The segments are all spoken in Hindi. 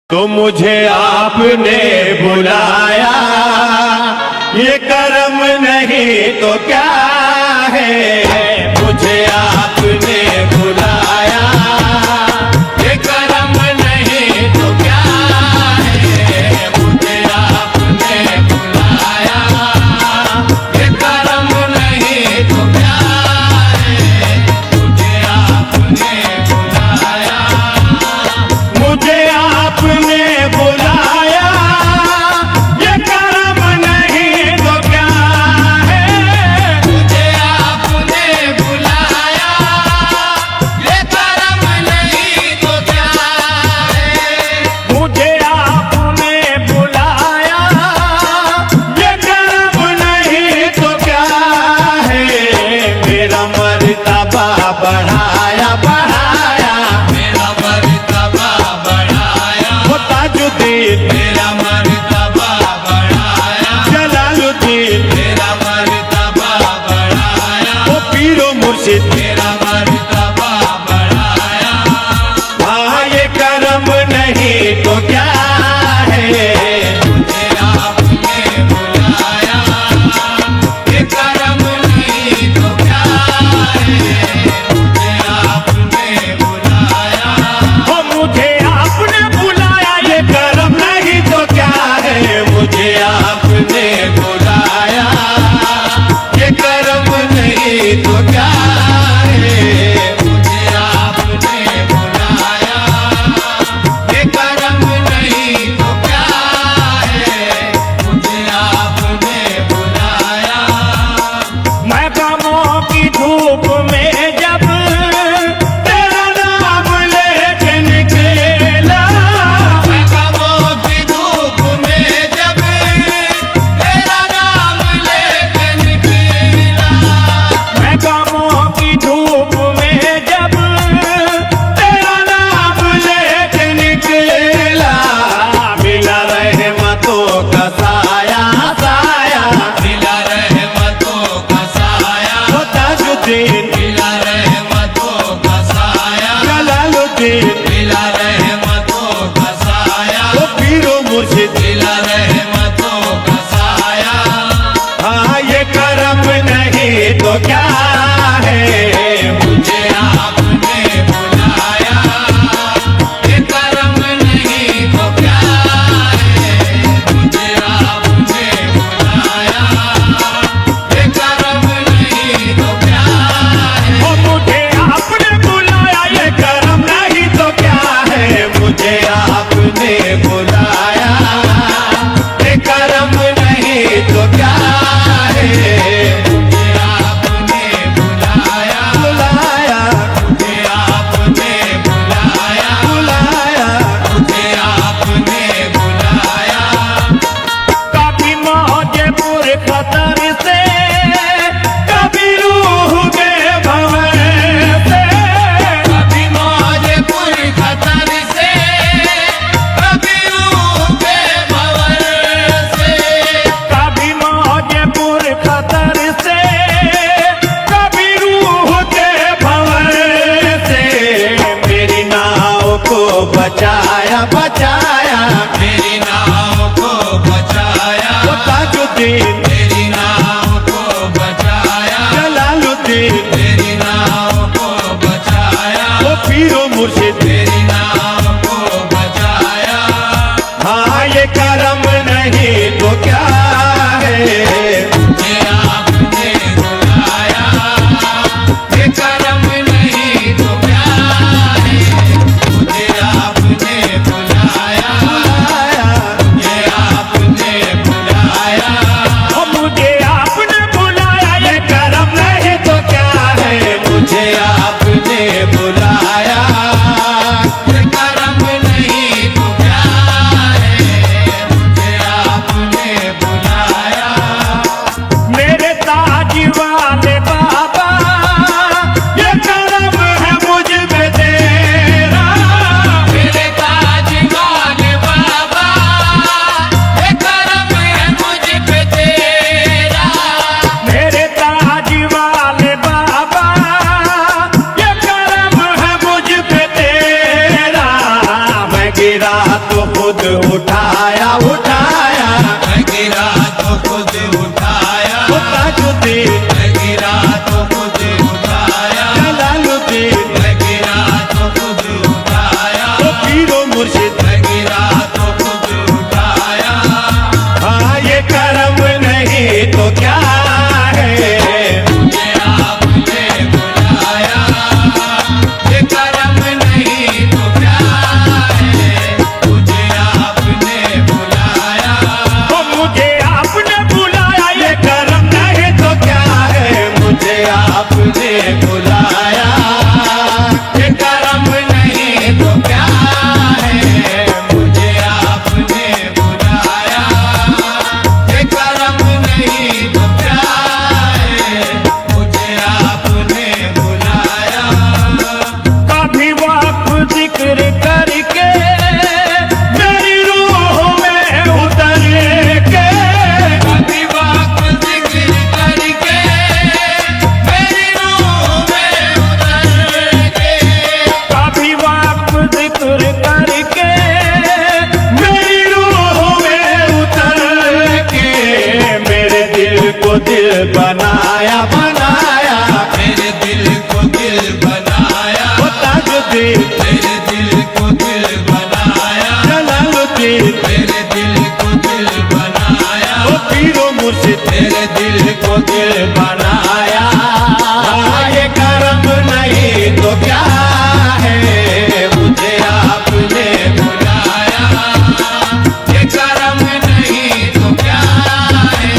तो मुझे आपने बुलाया, ये कर्म नहीं तो क्या है। मुझे आपने बुलाया, ये कर्म नहीं तो क्या है। मुझे आपने बुलाया, ये कर्म नहीं तो क्या है। मुझे आपने बुलाया, मुझे आपने बुलाया, ये कर्म नहीं तो क्या है। मुझे आपने बुलाया, ये कर्म नहीं तो क्या है। मुझे आपने बुलाया, ये कर्म नहीं तो क्या है। मेरा मर्तबा बढ़ाया बढ़ाया, मेरा मर्तबा बढ़ाया। वो ताजुद्दीन मेरा मर्तबा बढ़ाया, जलालुद्दीन मेरा मर्तबा बढ़ाया। वो पीरो मुर्शिद मेरा मर्तबा बढ़ाया। हाँ ये कर्म नहीं तो क्या है। मुझे आपने बुलाया, ये कर्म नहीं तो क्या है। मुझे आपने बुलाया, ओ मुझे आपने बुलाया, ये कर्म नहीं तो क्या है। मुझे आपने बुलाया, ये कर्म नहीं तो क्या है। मुझे आपने बुलाया, ये कर्म नहीं तो क्या है। मुझे आपने बुलाया। मैं कामों की धूप में जब तेरा नाम लेके निकला, मैं कामों की धूप में जब तेरा नाम लेके निकला, मैं कामों की धूप में जब तेरा नाम लेके निकला, मिला रहमतों का साया साया, मिला रहमतों का साया। वो ताजुद्दीन मिला रहमतों का साया, जलालुद्दीन मिला रहमतों का साया। वो पीरो मुर्शिद मिला रहमतों का साया। हाँ ये कर्म नहीं तो क्या है। मुझे आपने बुलाया, ये कर्म नहीं तो क्या है। मुझे आपने बुलाया, ये कर्म नहीं तो क्या है। ओ मुझे आपने बुलाया, ये कर्म नहीं तो क्या है। मुझे आपने बुलाया, ये कर्म नहीं तो क्या है। मुझे आपने बुलाया, बुलाया। मुझे आपने बुलाया, बुलाया। मुझे आपने बुलाया। कभी मौजपुर खतर से, कभी रूह के भंवर से, कभी मौजपुर खतर से, कभी रूह के भंवर से, कभी मौजपुर खतर से, कभी रूह के भंवर से। मेरी नाव को बचाया बचाया, मेरी नाव को बचाया। वो ताजुद्दीन मेरी नाव को बचाया, जलालुद्दीन मेरी नाव को बचाया। वो पीरो मुर्शिद मेरी नाव को बचाया। हाँ ये कर्म नहीं तो क्या है। मुझे आपने बुलाया, ये कर्म नहीं तो क्या है। मुझे आपने बुलाया, बुलाया। मुझे आपने बुलाया, ओ मुझे आपने बुलाया, ये कर्म नहीं तो क्या है। मुझे आपने बुलाया, ये कर्म नहीं तो क्या है। मुझे आपने खुद उठाया उठाया, मैं गिरा तो खुद उठाया, ओ ताजुद्दीन मैं गिरा तो खुद उठाया, जलालुद्दीन, मैं गिरा तो खुद उठाया, ओ पीरो मुर्शिद, मैं गिरा तो खुद उठाया। हाँ ये करम नहीं तो क्या है, मुझे आपने बुलाया, ये करम नहीं तो क्या है, मुझे आपने बुलाया, ओ मुझे आपने बुलाया, ये करम नहीं तो क्या है, मुझे आपने बुलाया, ये करम नहीं तो क्या है, मुझे आपने बुलाया, ये करम नहीं तो क्या है, मुझे आपने बुलाया। कभी वक्त जिक्र करके मेरी रूह में उतर के, कभी वक्त जिक्र करके मेरी रूह में उतर के, कभी वक्त जिक्र करके मेरी रूह में उतर के, मेरे दिल को दिल बनाया बनाया, मेरे दिल को दिल बनाया, ओ ताजुद्दीन, मेरे दिल को दिल बनाया, जलालुद्दीन, मेरे दिल को दिल बनाया, ओ पीरो मुर्शिद, मेरे दिल को दिल बनाया। हाँ, ये करम नहीं तो क्या है, मुझे आपने बुलाया, ये करम नहीं तो क्या है,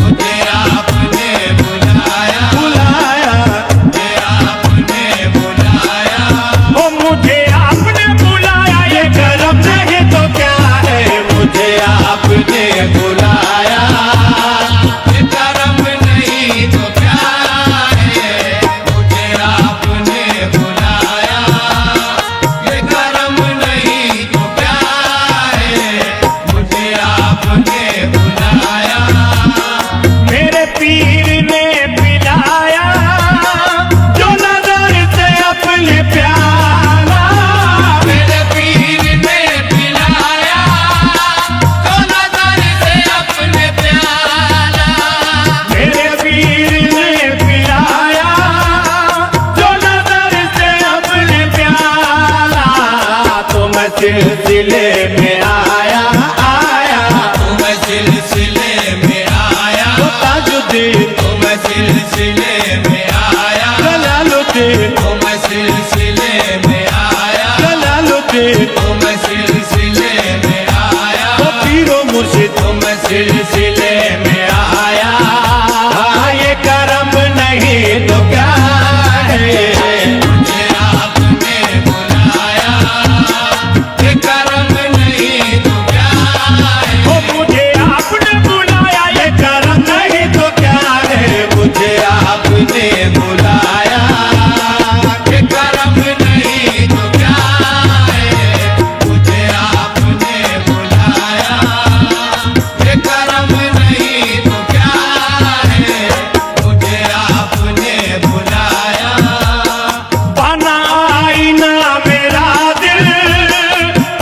मुझे आपने बुलाया, बुलाया, मुझे आपने बुलाया, ओ मुझे आपने बुलाया, ये करम नहीं तो क्या है, मुझे आपने बुलाया, ये करम नहीं तो क्या है, मुझे आपने बुलाया, ये करम नहीं तो क्या है, मुझे आपने बुलाया। मेरे पीर ने पिलाया जो नजर से अपने प्याला, मेरे पीर ने पिलाया तो नजर से अपने प्याला, मेरे पीर ने पिलाया जो नजर से अपने प्याला, तो मैं सिलसिले में आया आया, तो मैं सिलसिले में आया, ओ ताजुद्दीन, तो मैं सिलसिले में आया, जलालुद्दीन, तो मैं सिलसिले में आया, जलालुद्दीन, तो मैं सिलसिले में आया, ओ पीरो मुर्शिद, तो मैं सिलसिले में आया। हाँ, ये करम नहीं तो क्या है, मुझे आपने बुलाया, ये करम नहीं तो क्या है, ओ मुझे आपने बुलाया, ये करम नहीं तो क्या है, मुझे आपने बुलाया, ये करम नहीं तो क्या है, मुझे आपने बुलाया, ये करम नहीं तो क्या है, मुझे आपने बुलाया। बना आईना मेरा दिल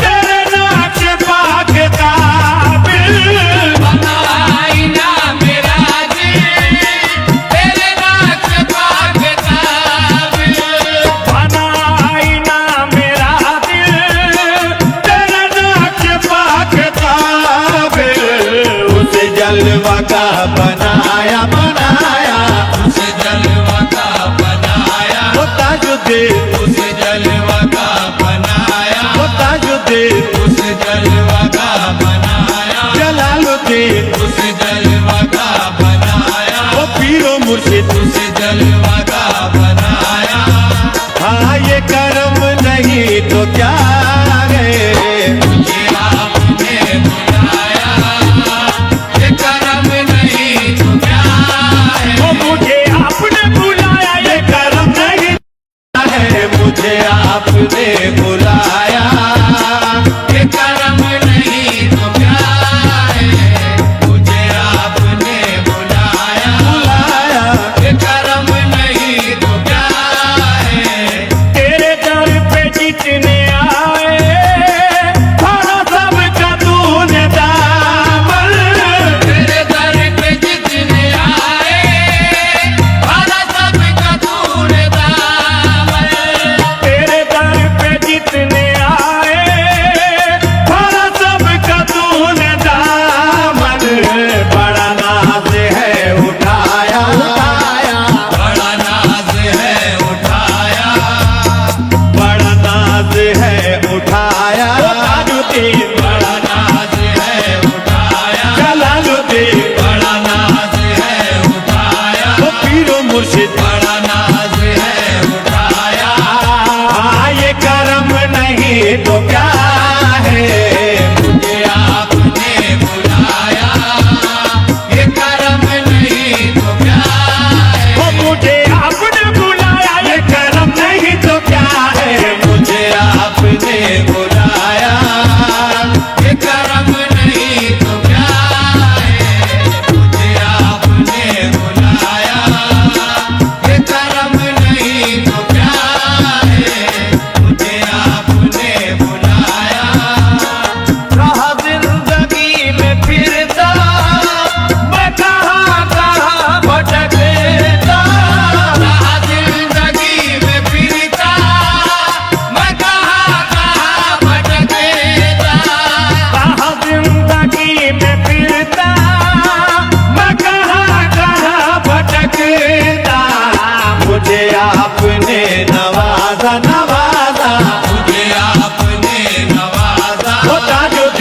तेरे नाच पाक काबिल, बनाई ना मेरा दिल तेरे नाच पाक काबिल, बना आईना मेरा दिल तेरे नाच पाक काबिल, उस जलवा का बनाया बनाया, उसे जलवा का बनाया, ओ ताजुद्दीन, उसे जलवा का बनाया, ओ ताजुद्दीन, उसे जलवा का बनाया, जलालुद्दीन, उसे जलवा का बनाया, ओ पीरो मुर्शिद, उसे जलवा का बनाया। हाँ ये करम नहीं तो क्या है, मुझे आपने बुलाया, ये करम नहीं तो क्या है, ओ मुझे आपने बुलाया, ये करम नहीं है, मुझे आपने बुलाया, ये करम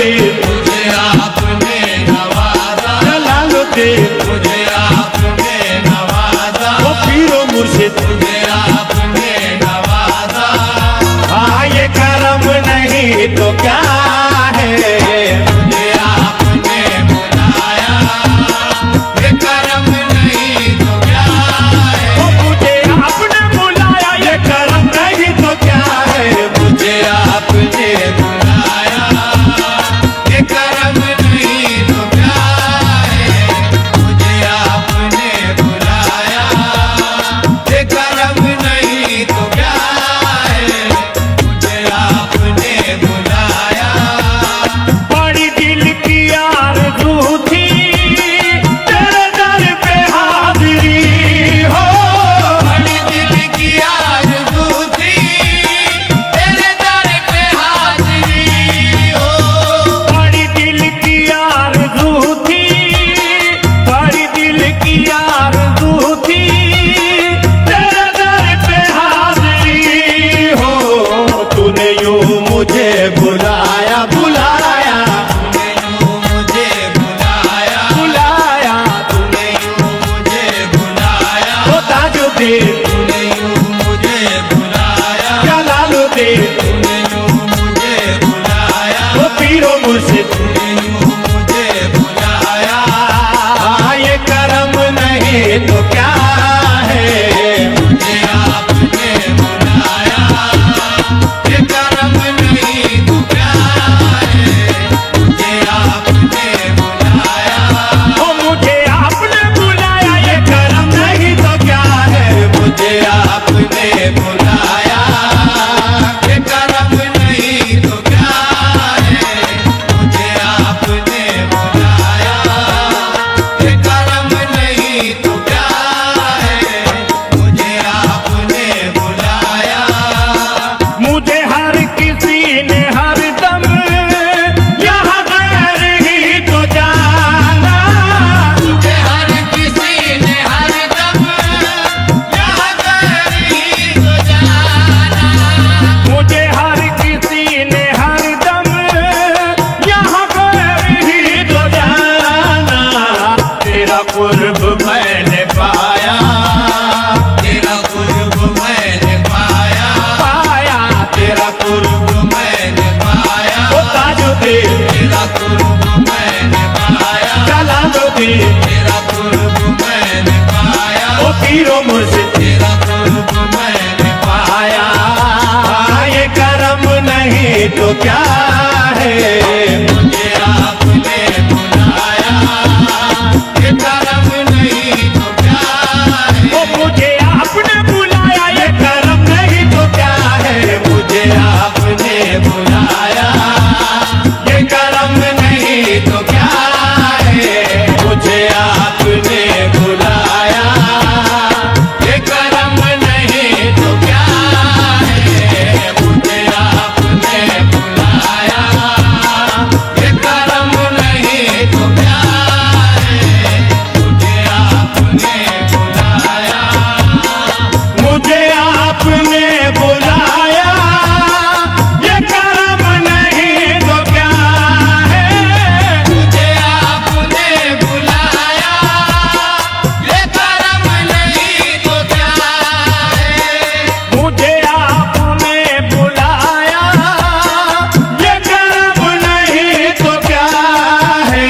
जलालुद्दीन मुझे आपने नवाजा, जलालुद्दीन मुझे आपने नवाजा, ओ पीरो मुर्शिद मुझे आपने नवाजा। हाँ ये करम नहीं तो क्या है, मुझे आपने बुलाया, ये करम नहीं तो क्या है। ओ मुझे आपने बुलाया ये करम नहीं तो क्या है, मुझे आपने बुलाया, ये करम नहीं तो क्या है। मुझे आपने बुलाया, ये करम नहीं तो क्या है। मुझे आपने बुलाया, बड़ी दिल की आरज़ू थी तेरे दर पे हाज़िरी हो, बड़ी दिल की आरज़ू थी तेरे दर पे हाज़िरी हो। बड़ी दिल की आरज़ू थी, बड़ी दिल की आरज़ू थी तेरे दर पे हाज़िरी हो। तूने यूं मुझे बुलाया बुलाया तूने यूं मुझे बुलाया, बुलाया, तूने यूं मुझे बुलाया, ओ ताजुद्दीन तूने यूं मुझे बुलाया, जलालुद्दीन तूने यूं मुझे बुलाया, ओ पीरो मुर्शिद तूने यूं मुझे बुलाया। हाँ ये करम नहीं तो क्या है, मुझे आपने बुलाया, ये करम नहीं तो क्या है। मुझे आपने बुलाया, ओ मुझे आपने बुलाया ये करम नहीं तो क्या है, मुझे आपने बुलाया, ये करम नहीं तो क्या है। मुझे आपने बुलाया, ये करम नहीं तो क्या है। मुझे आपने बुलाया, मुझे हर किसी ने हर दम यहाँ गैर ही तो जाना, मुझे हर किसी ने हर दम यहाँ गैर ही तो जाना। मुझे हर किसी ने हर दम यहाँ गैर ही तो जाना। तेरा कुर्ब मैंने पाया तेरा कुर्ब मैंने पाया, पाया, तेरा कुर्ब मैंने पाया, ओ ताजुद्दीन तेरा कुर्ब मैंने पाया, जलालुद्दीन तेरा कुर्ब मैंने पाया, ओ पीरो मुर्शिद तेरा कुर्ब मैंने पाया। हाँ ये करम नहीं तो क्या है, मुझे आपने बुलाया, ये करम नहीं तो क्या है। ओ मुझे आपने बुलाया ये करम नहीं तो क्या है, मुझे आपने बुलाया, ये करम नहीं तो क्या है। मुझे आपने बुलाया, ये करम नहीं तो क्या है। मुझे आपने बुलाया, ये करम नहीं तो क्या है। मुझे आपने बुलाया, मुझे आपने बुलाया ये करम नहीं तो क्या है, मुझे आपने बुलाया, ये करम नहीं तो क्या है। मुझे आपने बुलाया ये करम नहीं तो क्या है।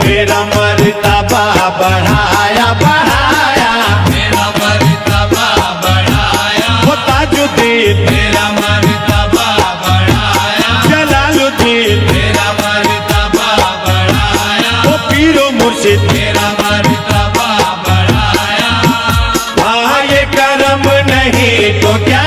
मेरा मर्तबा बढ़ाया बढ़ाया, मेरा मर्तबा बढ़ाया, ओ ताजुद्दीन मेरा मर्तबा बढ़ाया, जलालुद्दीन मेरा मर्तबा बढ़ाया, ओ पीरो मुर्शिद मेरा मर्तबा बढ़ाया। हाँ ये करम नहीं तो क्या